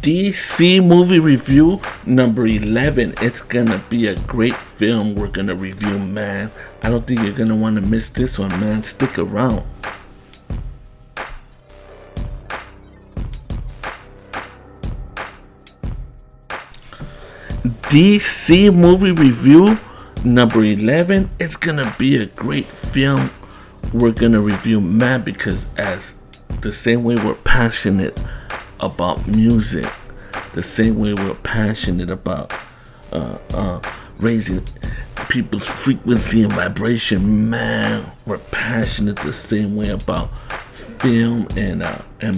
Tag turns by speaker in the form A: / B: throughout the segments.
A: DC movie review number 11. It's gonna be a great film we're gonna review, man. I don't think you're gonna want to miss this one, man. Stick around. DC movie review number 11. It's gonna be a great film we're gonna review, man, because as the same way we're passionate about music, the same way we're passionate about raising people's frequency and vibration, man, we're passionate the same way about film and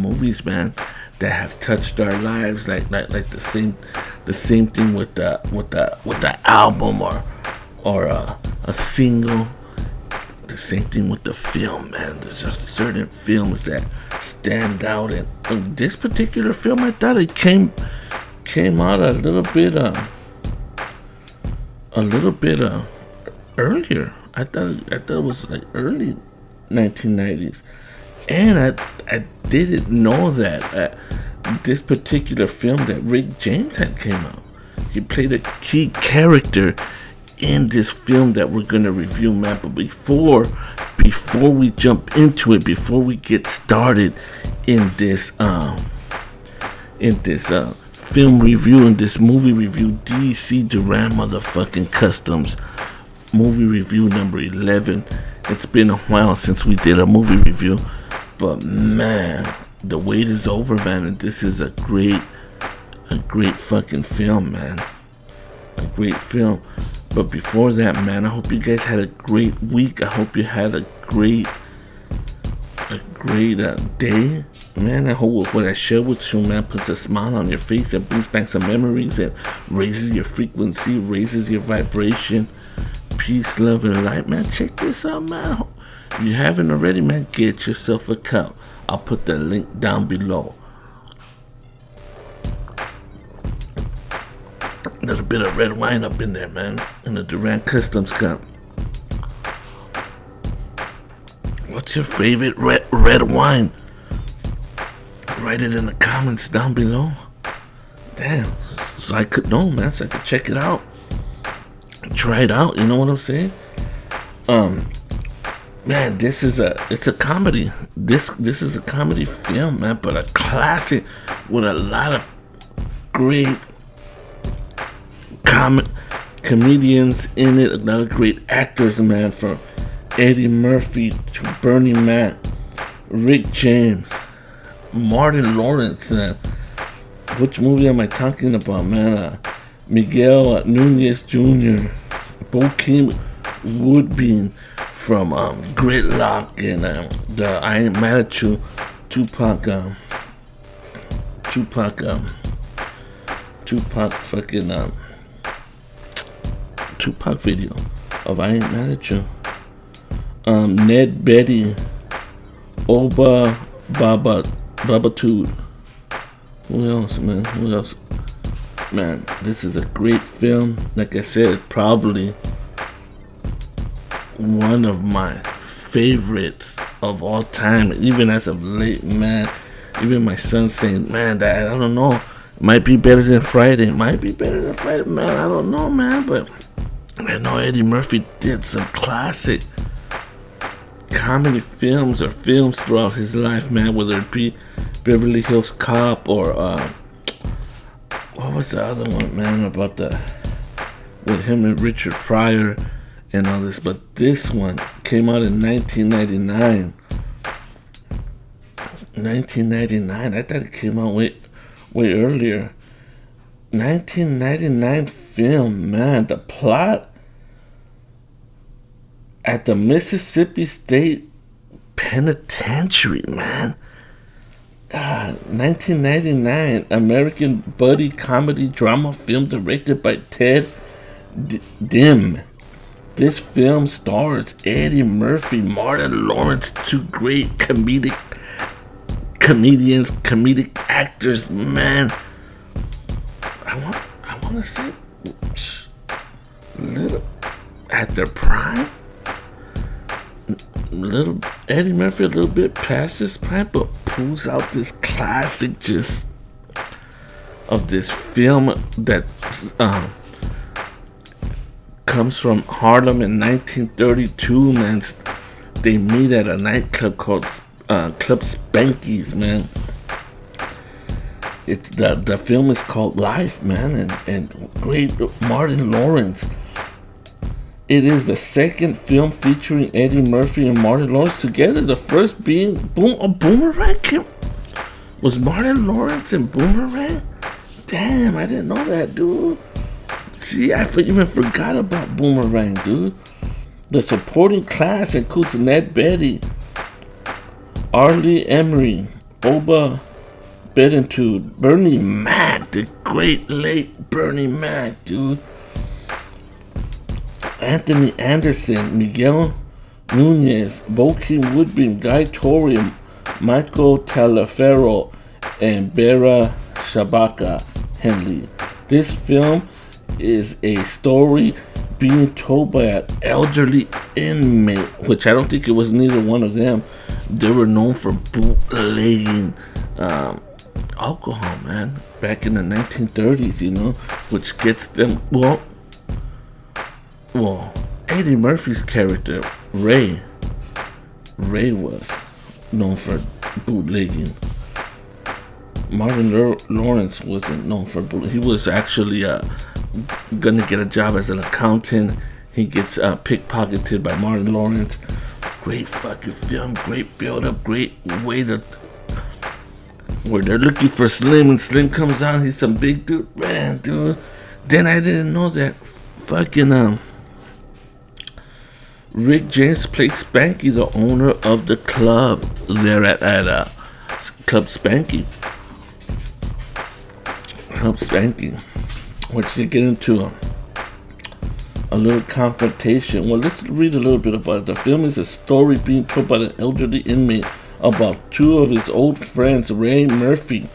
A: movies, man, that have touched our lives, like the same thing with the album or a single. The same thing with the film, man. There's just certain films that stand out, and this particular film, I thought it came out a little bit earlier. I thought it was like early 1990s, and I didn't know that this particular film that Rick James had came out. He played a key character in this film that we're gonna review, man. But before we jump into it, before we get started in this film review, in this movie review, DC Duran motherfucking Customs movie review number 11. It's been a while since we did a movie review, but man, the wait is over, man, and this is a great fucking film, man. A great film. But before that, man, I hope you guys had a great week. I hope you had a great day, man. I hope what I share with you, man, puts a smile on your face and brings back some memories and raises your frequency, raises your vibration. Peace, love, and light, man. Check this out, man. If you haven't already, man, get yourself a cup. I'll put the link down below. A little bit of red wine up in there, man, in the Duran Customs cup. What's your favorite red wine? Write it in the comments down below. Damn, so I could know, man, so I could check it out, try it out. You know what I'm saying? Man, it's a comedy. This is a comedy film, man, but a classic with a lot of great comedians in it, a lot of great actors, man, from Eddie Murphy to Bearnie, man, Rick James, Martin Lawrence. Which movie am I talking about, man? Miguel Nunez Jr., Bokeem Woodbine from Gridlock, and the I Ain't Mad at You, Tupac video of I Ain't Mad at You. Ned Betty, Oba Babatude. Who else, man? Man, this is a great film. Like I said, probably one of my favorites of all time, even as of late, man. Even my son's saying, man, that I don't know, might be better than Friday. Man. I don't know, man, but I know Eddie Murphy did some classic comedy films or films throughout his life, man, whether it be Beverly Hills Cop or what was the other one, man, about with him and Richard Pryor and all this. But this one came out in 1999. I thought it came out way earlier. 1999 film, man. The plot: at the Mississippi State Penitentiary, man. 1999 American buddy comedy drama film directed by Ted Dim. This film stars Eddie Murphy, Martin Lawrence, two great comedic actors, man. I want to say little at their prime. Little Eddie Murphy a little bit past his prime, but pulls out this classic, just of this film that comes from Harlem in 1932, man. They meet at a nightclub called Club Spanky's, man. It's the film is called Life, man, and great Martin Lawrence. It is the second film featuring Eddie Murphy and Martin Lawrence together. The first being Boomerang. Was Martin Lawrence in Boomerang? Damn, I didn't know that, dude. See, I even forgot about Boomerang, dude. The supporting cast includes Ned Beatty, Arlie Emery, Boba Bedentude, Bernie Mac, the great late Bernie Mac, dude. Anthony Anderson, Miguel Nunez, Bokeem Woodbine, Guy Torry, Michael Taliaferro, and Bera Shabaka Henley. This film is a story being told by an elderly inmate, which I don't think it was neither one of them. They were known for bootlegging alcohol, man, back in the 1930s, you know, which gets them, well, Eddie Murphy's character, Ray was known for bootlegging. Martin Lawrence wasn't known for bootlegging. He was actually gonna get a job as an accountant. He gets pickpocketed by Martin Lawrence. Great fucking film, great build up, great way to where they're looking for Slim and Slim comes out. He's some big dude, man, dude. Then I didn't know that fucking Rick James plays Spanky, the owner of the club there at Club Spanky. Club Spanky. Which they get into a little confrontation. Well, let's read a little bit about it. The film is a story being told by an elderly inmate about two of his old friends, Ray Murphy,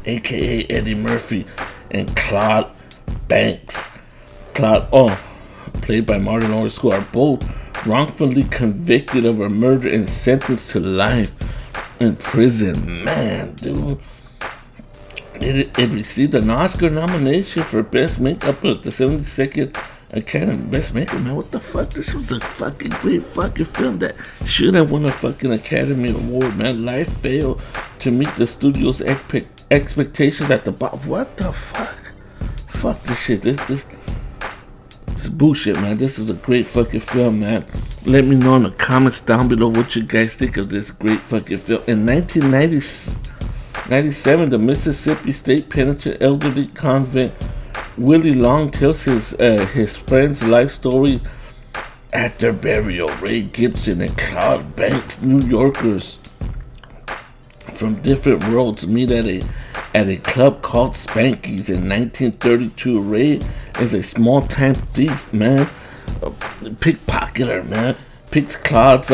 A: aka Eddie Murphy, and Claude Banks. Played by Martin Lawrence, who are both wrongfully convicted of a murder and sentenced to life in prison. Man, dude. It received an Oscar nomination for Best Makeup at the 72nd Academy Best Makeup. Man, what the fuck? This was a fucking great fucking film that should have won a fucking Academy Award, man. Life failed to meet the studio's expectations at the bottom. What the fuck? Fuck this shit. This is bullshit, man. This is a great fucking film, man. Let me know in the comments down below what you guys think of this great fucking film. In 1997, the Mississippi State Penitentiary elderly convict Willie Long tells his friend's life story at their burial. Ray Gibson and Claude Banks, New Yorkers from different worlds, meet at a club called Spanky's in 1932. Ray is a small-time thief, man, a pickpocketer, man. Picks Claude's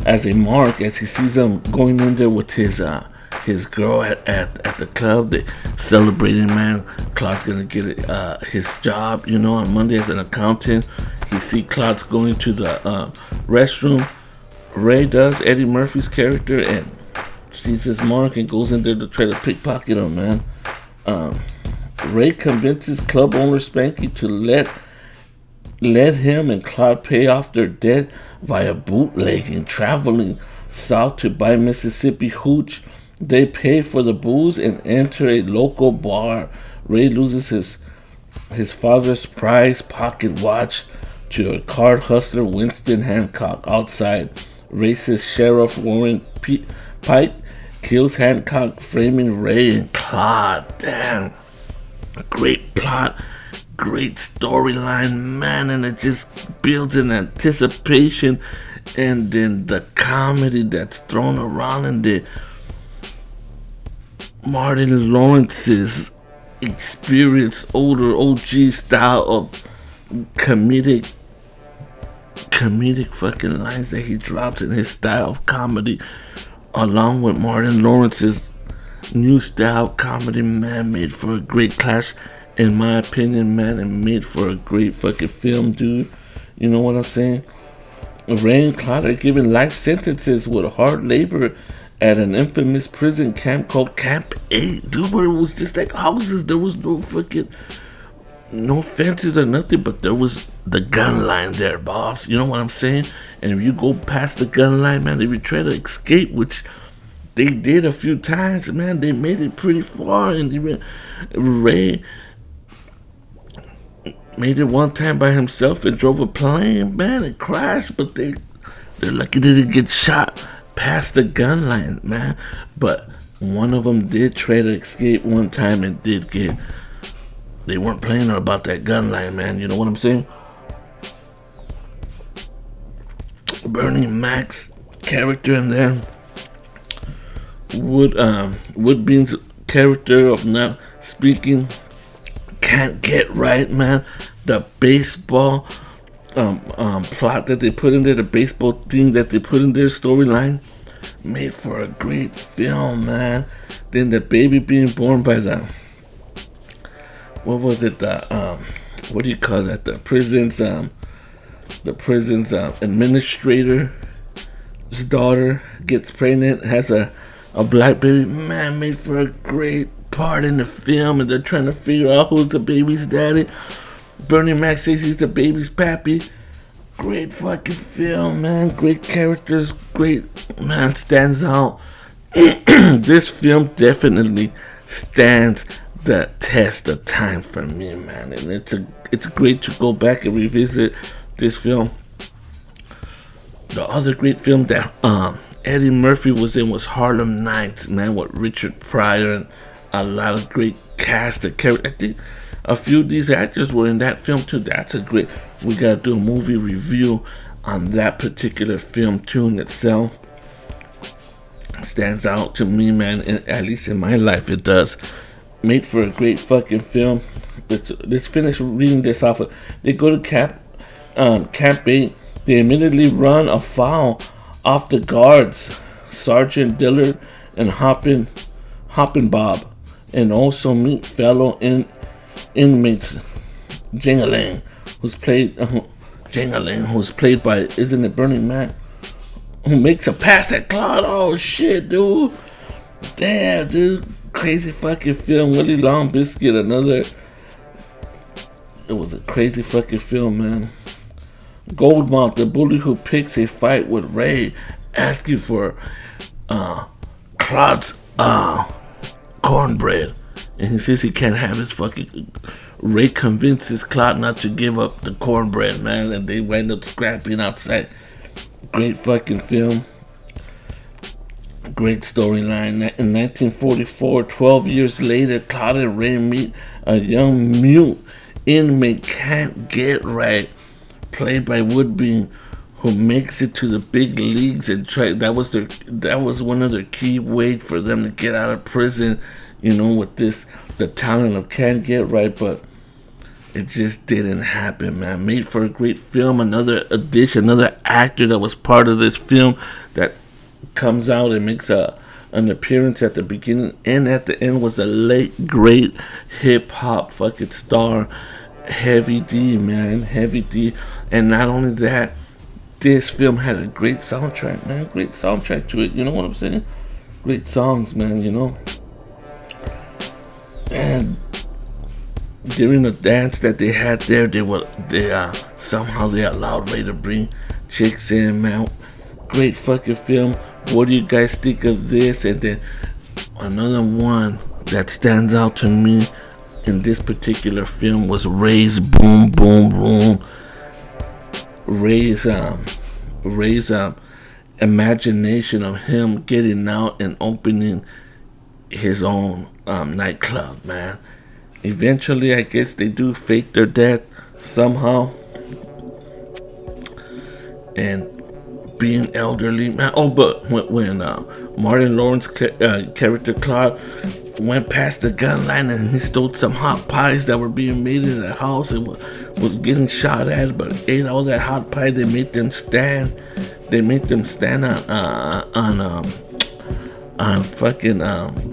A: as a mark as he sees him going in there with his girl at the club. They celebrating, man. Claude's gonna get his job, you know, on Monday as an accountant. He see Claude's going to the restroom. Ray does, Eddie Murphy's character, and sees his mark and goes in there to try to pickpocket him, man. Ray convinces club owner Spanky to let him and Claude pay off their debt via bootlegging, traveling south to buy Mississippi hooch. They pay for the booze and enter a local bar. Ray loses his father's prized pocket watch to a card hustler, Winston Hancock, outside. Racist Sheriff Warren Pike kills Hancock, framing Ray and Claude. Damn. Great plot, great storyline, man, and it just builds an anticipation, and then the comedy that's thrown around in the Martin Lawrence's experience, older OG style of comedic fucking lines that he drops in his style of comedy, along with Martin Lawrence's new style comedy, man, made for a great clash, in my opinion, man, and made for a great fucking film, dude. You know what I'm saying? Ray and Claude are given life sentences with hard labor at an infamous prison camp called Camp 8, dude, where it was just like houses. There was no fucking, no fences or nothing, but there was the gun line there, boss. You know what I'm saying? And if you go past the gun line, man, if you try to escape, which they did a few times, man, they made it pretty far. And even Ray made it one time by himself and drove a plane, man, and crashed. But they're lucky they didn't get shot past the gun line, man. But one of them did try to escape one time and did get. They weren't playing about that gun line, man. You know what I'm saying? Bernie Mac's character in there, Woodbean's character of not speaking, can't get right, man. The baseball plot that they put in there, the baseball theme that they put in their storyline, made for a great film, man. Then the baby being born by the, what was it, the what do you call that, the prison's administrator's daughter gets pregnant, has a black baby, man, made for a great part in the film. And they're trying to figure out who's the baby's daddy. Bernie Mac says he's the baby's pappy. Great fucking film, man. Great characters, great, man, stands out. This film definitely stands the test of time for me, man. And it's great to go back and revisit this film. The other great film that Eddie Murphy was in was Harlem Nights, man, with Richard Pryor and a lot of great cast of characters. I think a few of these actors were in that film too. That's a great. We gotta do a movie review on that particular film tune itself. Stands out to me, man. And at least in my life, it does. Made for a great fucking film. Let's finish reading this off. They go to Camp 8. They immediately run afoul off the guards, Sergeant Dillard and Hoppin' Bob, and also meet fellow inmates Jingaling, who's played by, isn't it Bernie Mac, who makes a pass at Claude. Oh shit, dude! Damn, dude. Crazy fucking film. Willie Long Biscuit, another. It was a crazy fucking film, man. Goldmouth, the bully who picks a fight with Ray, asking for Claude's cornbread, and he says he can't have his fucking. Ray convinces Claude not to give up the cornbread, man, and they wind up scrapping outside. Great fucking film. Great storyline. In 1944, 12 years later, Claude and Ray meet a young mute inmate, Can't Get Right, played by Woodbean, who makes it to the big leagues and that was one of their key ways for them to get out of prison, you know, with the talent of Can't Get Right, but it just didn't happen, man. Made for a great film. Another addition, another actor that was part of this film that comes out and makes an appearance at the beginning and at the end was a late great hip hop fucking star, Heavy D, man. Heavy D. And not only that, this film had a great soundtrack, man. Great soundtrack to it. You know what I'm saying? Great songs, man, you know. And during the dance that they had there, they somehow they allowed Ray to bring chicks in, man. Great fucking film. What do you guys think of this? And then another one that stands out to me in this particular film was Ray's Boom Boom Boom. Ray's imagination of him getting out and opening his own nightclub, man. Eventually, I guess they do fake their death somehow, and being elderly, man. Oh, but when Martin Lawrence's character Claude went past the gun line and he stole some hot pies that were being made in the house and was getting shot at, but ate all that hot pie. They made them stand. They made them stand on fucking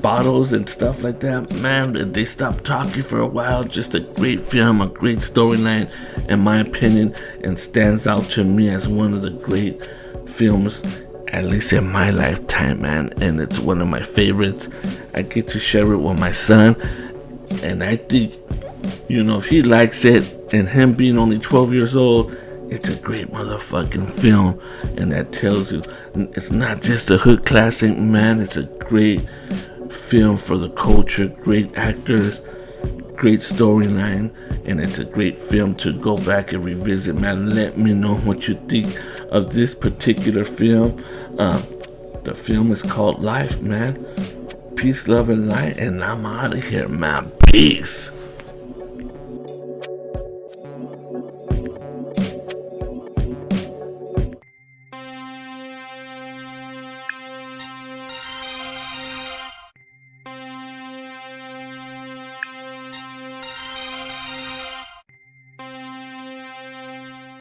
A: bottles and stuff like that. Man, they stopped talking for a while. Just a great film, a great storyline, in my opinion, and stands out to me as one of the great films at least in my lifetime, man. And it's one of my favorites. I get to share it with my son, and I think, if he likes it, and him being only 12 years old, it's a great motherfucking film. And that tells you it's not just a hood classic, man. It's a great film for the culture, great actors, great storyline, and it's a great film to go back and revisit, man. Let me know what you think of this particular film. The film is called Life, man. Peace, love, and light, and I'm out of here, man. Peace.